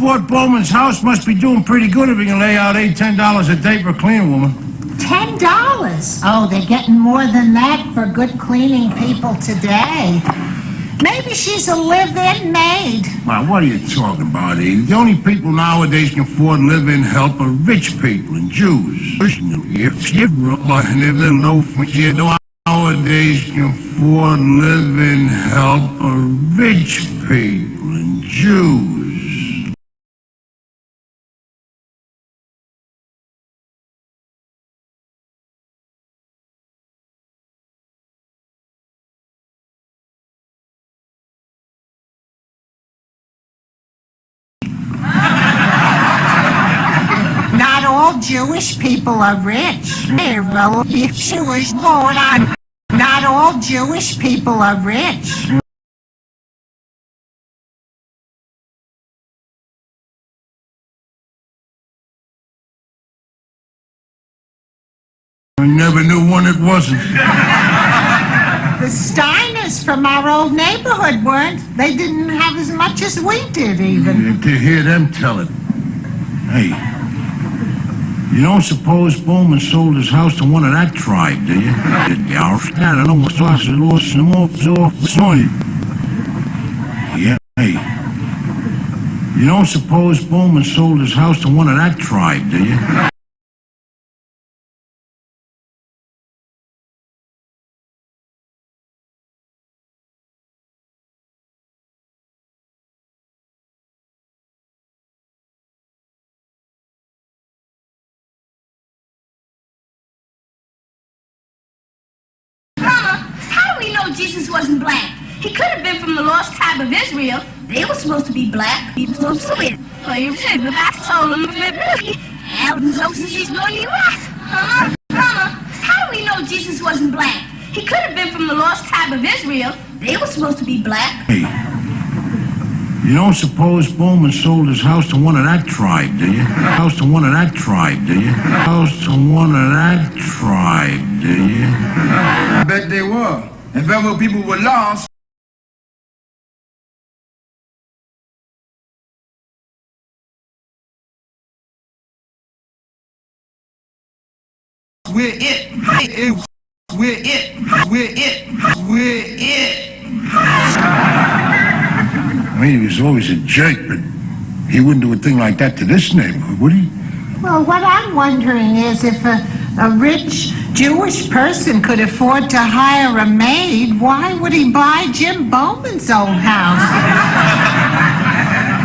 bought Bowman's house must be doing pretty good if he can lay out $8-10 a day for a cleaning woman. $10? Oh, they're getting more than that for good cleaning people today. Maybe she's a live-in maid. Well, what are you talking about, Edie? The only people nowadays can afford live-in help are rich people and Jews. Nowadays can afford live-in help are rich people and Jews. Not all Jewish people are rich. Not all Jewish people are rich. I never knew one that wasn't. The Steiners from our old neighborhood weren't. They didn't have as much as we did, even. To hear them tell it. Hey, you don't suppose Bowman sold his house to one of that tribe, do you? I don't know what's lost some more this morning. Yeah, hey. You don't suppose Bowman sold his house to one of that tribe, do you? Jesus wasn't black. He could have been from the lost tribe of Israel. They were supposed to be black. He was supposed to be. Well, you said the back told him that Alvin Joseph is going to Iraq. How do we know Jesus wasn't black? He could have been from the lost tribe of Israel. They were supposed to be black. Hey, you don't suppose Bowman sold his house to one of that tribe, do you? House to one of that tribe, do you? House to one of that tribe, do you? I bet they were. If ever people were lost, we're it. We're it. We're it. We're it. I mean, he was always a jerk, but he wouldn't do a thing like that to this neighborhood, would he? Well, what I'm wondering is if a rich Jewish person could afford to hire a maid, why would he buy Jim Bowman's old house?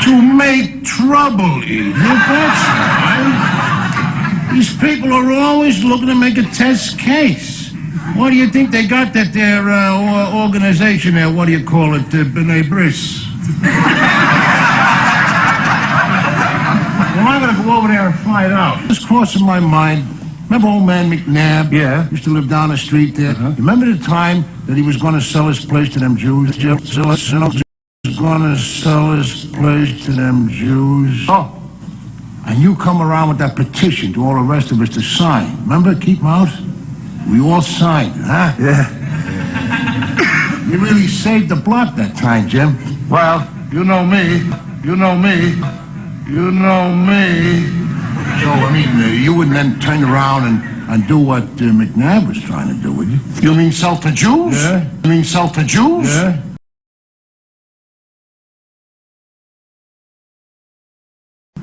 To make trouble, Edith, that's right. These people are always looking to make a test case. What do you think they got that their organization there, what do you call it, B'nai Bris? Well, I'm going to go over there and find out. It's crossing my mind. Remember old man McNabb? Yeah. Used to live down the street there. Remember the time that he was going to sell his place to them Jews? He was going to sell his place to them Jews. Oh. And you come around with that petition to all the rest of us to sign. Remember? Keep them out? We all signed, huh? Yeah. You really saved the block that time, Jim. Well, you know me. You know me. You know me. So, I mean, you wouldn't then turn around and do what McNabb was trying to do, would you? You mean sell to Jews? Yeah. You mean sell to Jews? Yeah.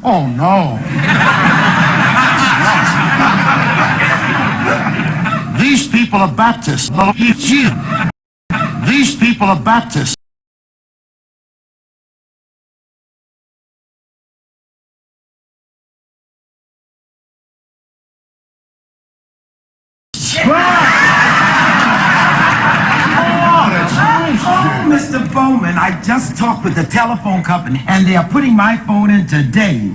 Oh, no. These people are Baptists. These people are Baptists. Mr. Bowman, I just talked with the telephone company, and they are putting my phone in today.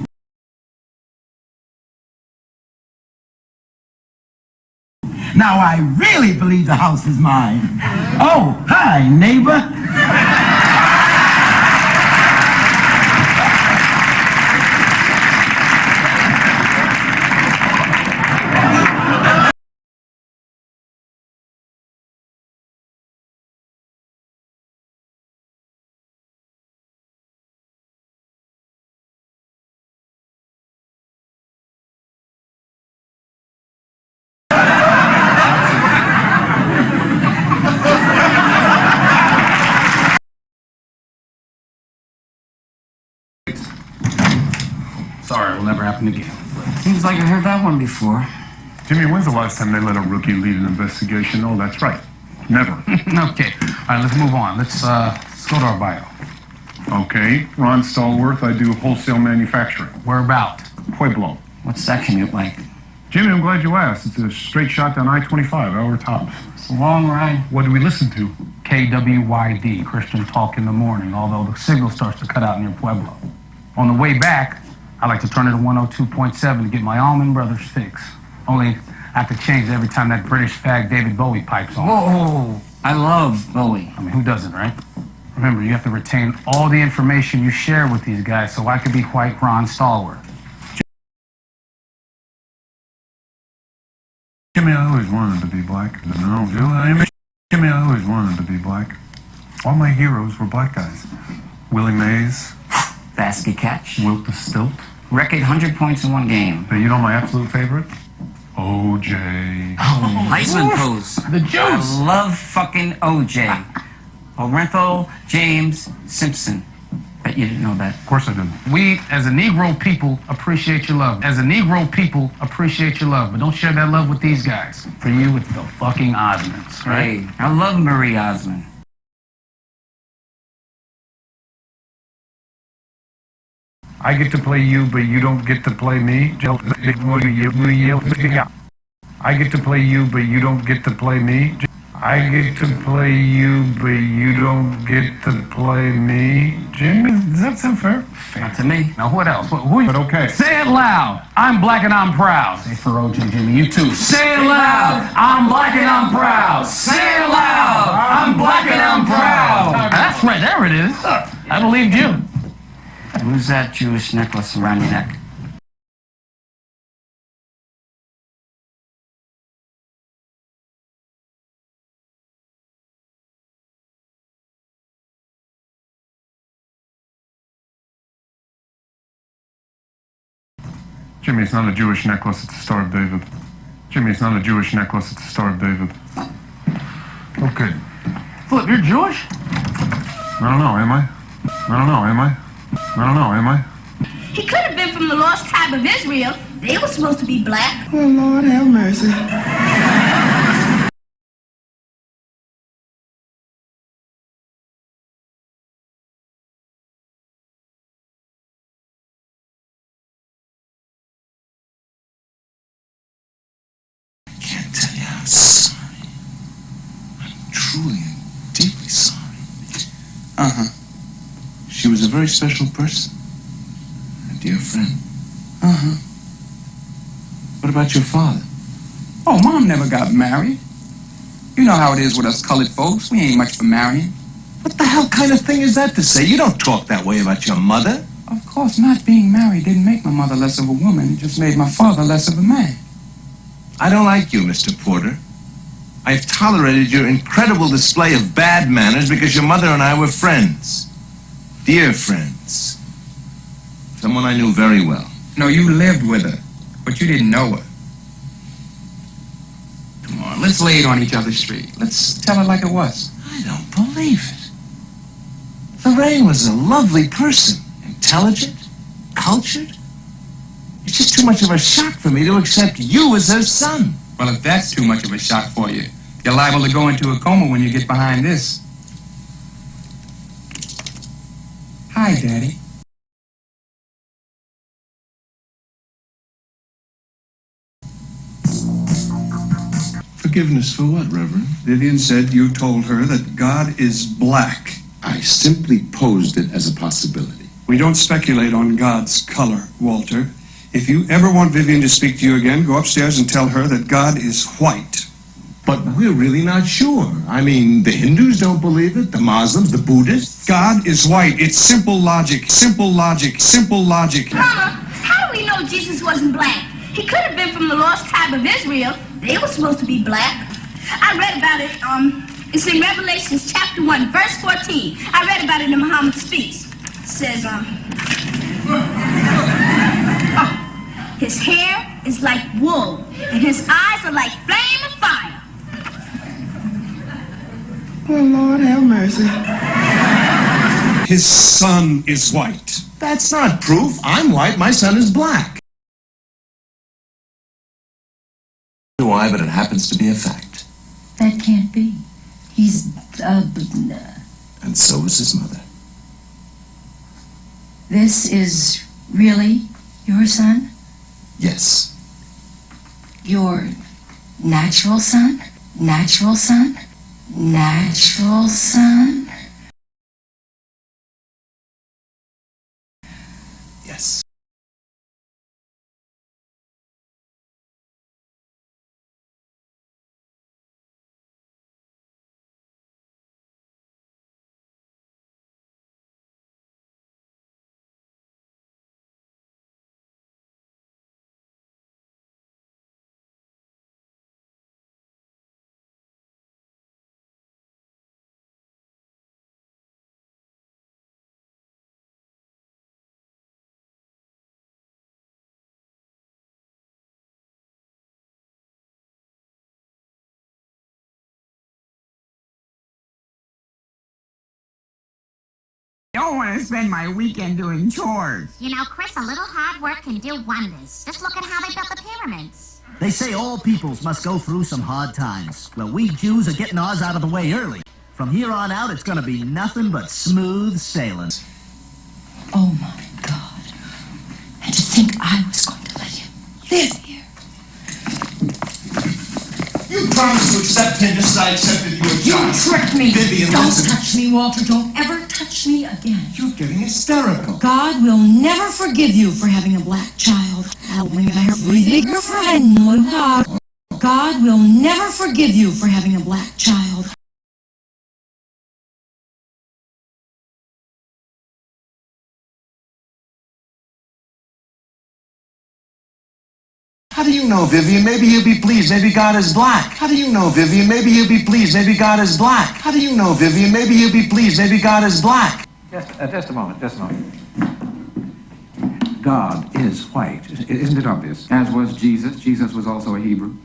Now, I really believe the house is mine. Oh, hi, neighbor. Sorry, it'll never happen again. Seems like I heard that one before. Jimmy, when's the last time they let a rookie lead an investigation? Oh, that's right. Never. Okay. All right, let's move on. Let's go to our bio. Okay. Ron Stallworth, I do wholesale manufacturing. Where about? Pueblo. What's that commute like? Jimmy, I'm glad you asked. It's a straight shot down I-25, hour tops. It's a long ride. What do we listen to? KWYD, Christian Talk in the Morning, although the signal starts to cut out near Pueblo. On the way back, I like to turn it to 102.7 to get my Allman Brothers fix. Only I have to change it every time that British fag David Bowie pipes on. Whoa, I love Bowie. I mean, who doesn't, right? Remember, you have to retain all the information you share with these guys so I could be white Ron Stallworth. Jimmy, I always wanted to be black. No, Jimmy, I always wanted to be black. All my heroes were black guys. Willie Mays. Basket catch. Wilt the Stilt. Record 100 points in one game. But you know my absolute favorite? OJ. Oh, Heisman pose. The juice. I love fucking OJ. Orenthal James Simpson. Bet you didn't know that. Of course I did. We, as a Negro people, appreciate your love. As a Negro people, appreciate your love. But don't share that love with these guys. For you, it's the fucking Osmonds, right? Hey, I love Marie Osmond. I get to play you, but you don't get to play me. I get to play you, but you don't get to play me. I get to play you, but you don't get to play me. Jimmy, does that sound fair? Not to me. Now, what else? Who But okay. Say it loud. I'm black and I'm proud. Say for OJ, Jimmy. You too. Say it loud. I'm black and I'm proud. Say it loud. I'm black and I'm proud. That's right. There it is. I believed you. Who's that Jewish necklace around your neck? Jimmy, it's not a Jewish necklace, it's a Star of David. Jimmy, it's not a Jewish necklace, it's a Star of David. Okay. Flip, you're Jewish? I don't know, am I? I don't know, am I? I don't know, am I? He could have been from the lost tribe of Israel. They were supposed to be black. Oh, Lord have mercy. Can't tell you how sorry. I'm truly and deeply sorry. Uh-huh. She was a very special person. A dear friend. Uh-huh. What about your father? Oh, Mom never got married. You know how it is with us colored folks. We ain't much for marrying. What the hell kind of thing is that to say? You don't talk that way about your mother. Of course, not being married didn't make my mother less of a woman. It just made my father less of a man. I don't like you, Mr. Porter. I've tolerated your incredible display of bad manners because your mother and I were friends. Dear friends. Someone I knew very well. No, you lived with her, but you didn't know her. Come on, let's lay it on each other straight. Let's tell her like it was. I don't believe it. Lorraine was a lovely person. Intelligent, cultured. It's just too much of a shock for me to accept you as her son. Well, if that's too much of a shock for you, you're liable to go into a coma when you get behind this. Hi, Daddy. Forgiveness for what, Reverend? Vivian said you told her that God is black. I simply posed it as a possibility. We don't speculate on God's color, Walter. If you ever want Vivian to speak to you again, go upstairs and tell her that God is white. But we're really not sure. I mean, the Hindus don't believe it, the Muslims, the Buddhists. God is white. It's simple logic, simple logic, simple logic. Mama, how do we know Jesus wasn't black? He could have been from the lost tribe of Israel. They were supposed to be black. I read about it. It's in Revelations chapter 1, verse 14. I read about it in Muhammad Speaks. It says, his hair is like wool, and his eyes are like flame of fire. Oh, Lord have mercy. His son is white. That's not proof. I'm white. My son is black. Why, but it happens to be a fact. That can't be. He's, And so is his mother. This is really your son? Yes. Your natural son? Natural son? Natural son? Yes. I don't want to spend my weekend doing chores. You know, Chris, a little hard work can do wonders. Just look at how they built the pyramids. They say all peoples must go through some hard times. Well, we Jews are getting ours out of the way early. From here on out, it's gonna be nothing but smooth sailing. Oh my God. And to think I was going to let him live here. You promised to accept him just as I accepted your You child. tricked me. Vivian, Don't listen. touch me, Walter. Don't ever touch me again. You're getting hysterical. God will never forgive you for having a black child. God will never forgive you for having a black child. How do you know, Vivian? Maybe you'll be pleased. Maybe God is black. How do you know, Vivian? Maybe you'll be pleased. Maybe God is black. How do you know, Vivian? Maybe you'll be pleased. Maybe God is black. Just a moment. God is white. Isn't it obvious? As was Jesus. Jesus was also a Hebrew.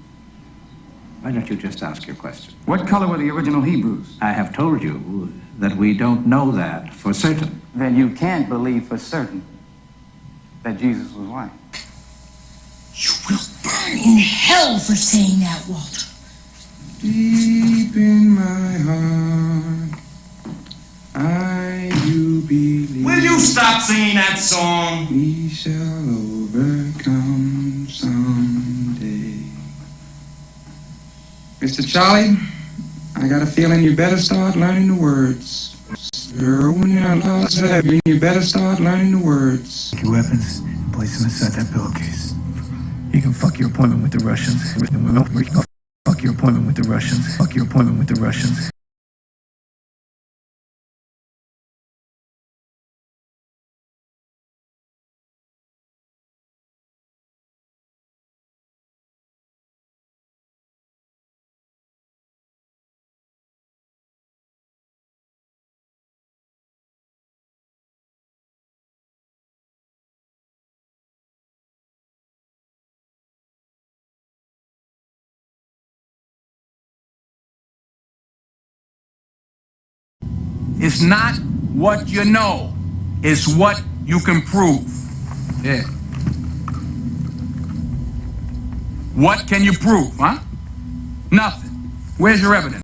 Why don't you just ask your question? What color were the original Hebrews? I have told you that we don't know that for certain. Then you can't believe for certain that Jesus was white. You will burn in hell for saying that, Walter. Deep in my heart, I do believe. Will you stop singing that song? We shall overcome someday. Mr. Charlie, I got a feeling you better start learning the words. You better start learning the words. Take your weapons and place them inside that pillowcase. You can fuck your appointment with the Russians. Fuck your appointment with the Russians. Fuck your appointment with the Russians. It's not what you know, it's what you can prove. Yeah. What can you prove, huh? Nothing. Where's your evidence?